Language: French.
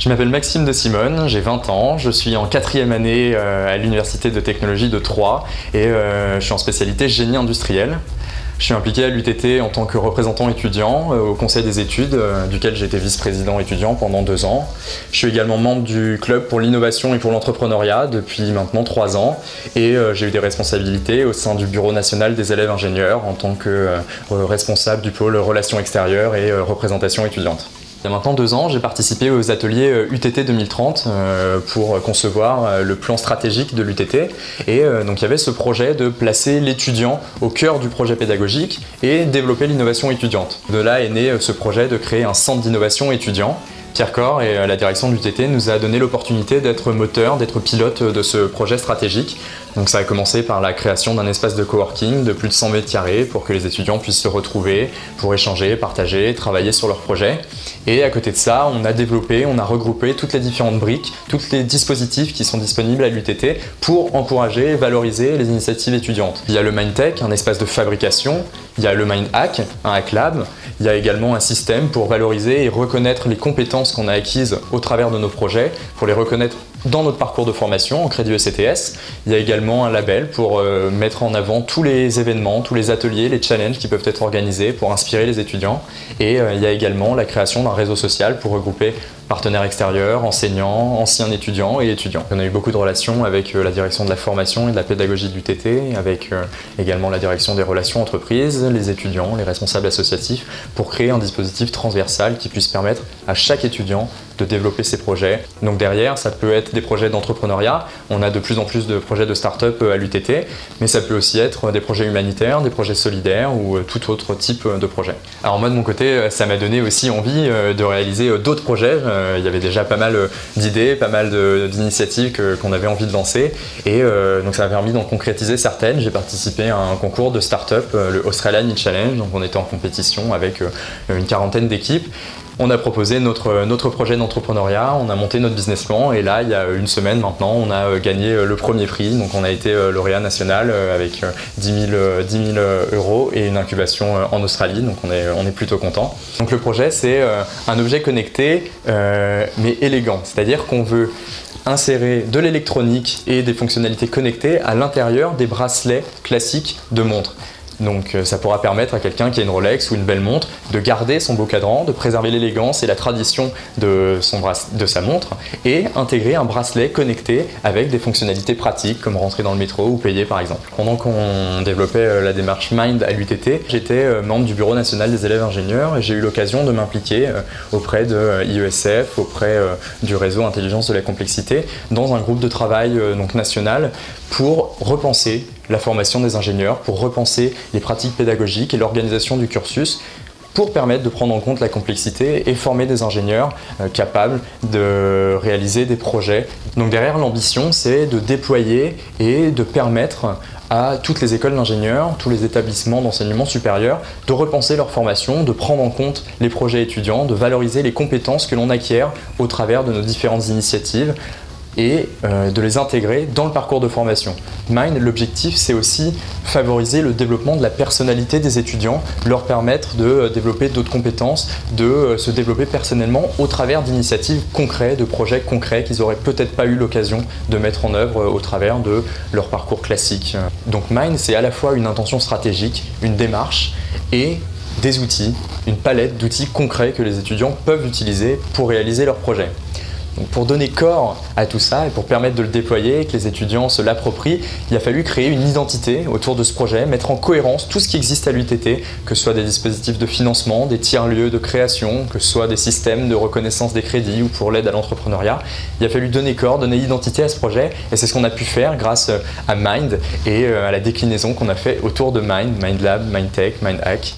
Je m'appelle Maxime de Simone, j'ai 20 ans, je suis en 4e année à l'Université de technologie de Troyes et je suis en spécialité génie industriel. Je suis impliqué à l'UTT en tant que représentant étudiant au Conseil des études, duquel j'ai été vice-président étudiant pendant 2 ans. Je suis également membre du club pour l'innovation et pour l'entrepreneuriat depuis maintenant 3 ans et j'ai eu des responsabilités au sein du Bureau national des élèves ingénieurs en tant que responsable du pôle relations extérieures et représentation étudiante. Il y a maintenant 2 ans, j'ai participé aux ateliers UTT 2030 pour concevoir le plan stratégique de l'UTT. Et donc il y avait ce projet de placer l'étudiant au cœur du projet pédagogique et développer l'innovation étudiante. De là est né ce projet de créer un centre d'innovation étudiant. Pierre Corr et la direction de l'UTT nous a donné l'opportunité d'être moteur, d'être pilote de ce projet stratégique. Donc ça a commencé par la création d'un espace de coworking de plus de 100 mètres carrés pour que les étudiants puissent se retrouver, pour échanger, partager, travailler sur leur projet. Et à côté de ça, on a développé, on a regroupé toutes les différentes briques, tous les dispositifs qui sont disponibles à l'UTT pour encourager et valoriser les initiatives étudiantes. Il y a le MindTech, un espace de fabrication, il y a le MindHack, un Hack Lab, il y a également un système pour valoriser et reconnaître les compétences qu'on a acquises au travers de nos projets, pour les reconnaître dans notre parcours de formation en crédit ECTS. Il y a également un label pour mettre en avant tous les événements, tous les ateliers, les challenges qui peuvent être organisés pour inspirer les étudiants. Et il y a également la création d'un réseau social pour regrouper partenaires extérieurs, enseignants, anciens étudiants et étudiants. On a eu beaucoup de relations avec la direction de la formation et de la pédagogie de l'UTT, avec également la direction des relations entreprises, les étudiants, les responsables associatifs, pour créer un dispositif transversal qui puisse permettre à chaque étudiant de développer ses projets. Donc derrière, ça peut être des projets d'entrepreneuriat. On a de plus en plus de projets de start-up à l'UTT, mais ça peut aussi être des projets humanitaires, des projets solidaires ou tout autre type de projet. Alors moi de mon côté, ça m'a donné aussi envie de réaliser d'autres projets. Il y avait déjà pas mal d'idées, pas mal d'initiatives qu'on avait envie de lancer et donc ça m'a permis d'en concrétiser certaines. J'ai participé à un concours de start-up, le Australian e-Challenge, donc on était en compétition avec une 40aine d'équipes. On a proposé notre projet d'entrepreneuriat, on a monté notre business plan et là, il y a une semaine maintenant, on a gagné le premier prix. Donc on a été lauréat national avec 10 000 € et une incubation en Australie, donc on est plutôt content. Donc le projet, c'est un objet connecté mais élégant, c'est-à-dire qu'on veut insérer de l'électronique et des fonctionnalités connectées à l'intérieur des bracelets classiques de montres. Donc ça pourra permettre à quelqu'un qui a une Rolex ou une belle montre de garder son beau cadran, de préserver l'élégance et la tradition de sa montre et intégrer un bracelet connecté avec des fonctionnalités pratiques comme rentrer dans le métro ou payer par exemple. Pendant qu'on développait la démarche Mind à l'UTT, j'étais membre du Bureau national des élèves ingénieurs et j'ai eu l'occasion de m'impliquer auprès de IESF, auprès du réseau Intelligence de la complexité, dans un groupe de travail donc national pour repenser la formation des ingénieurs, pour repenser les pratiques pédagogiques et l'organisation du cursus pour permettre de prendre en compte la complexité et former des ingénieurs capables de réaliser des projets. Donc derrière l'ambition, c'est de déployer et de permettre à toutes les écoles d'ingénieurs, tous les établissements d'enseignement supérieur de repenser leur formation, de prendre en compte les projets étudiants, de valoriser les compétences que l'on acquiert au travers de nos différentes initiatives et de les intégrer dans le parcours de formation. Mind, l'objectif, c'est aussi favoriser le développement de la personnalité des étudiants, leur permettre de développer d'autres compétences, de se développer personnellement au travers d'initiatives concrètes, de projets concrets qu'ils n'auraient peut-être pas eu l'occasion de mettre en œuvre au travers de leur parcours classique. Donc Mind, c'est à la fois une intention stratégique, une démarche et des outils, une palette d'outils concrets que les étudiants peuvent utiliser pour réaliser leurs projets. Donc pour donner corps à tout ça et pour permettre de le déployer, que les étudiants se l'approprient, il a fallu créer une identité autour de ce projet, mettre en cohérence tout ce qui existe à l'UTT, que ce soit des dispositifs de financement, des tiers-lieux de création, que ce soit des systèmes de reconnaissance des crédits ou pour l'aide à l'entrepreneuriat. Il a fallu donner corps, donner identité à ce projet et c'est ce qu'on a pu faire grâce à Mind et à la déclinaison qu'on a fait autour de Mind, Mind Lab, MindTech, MindHack.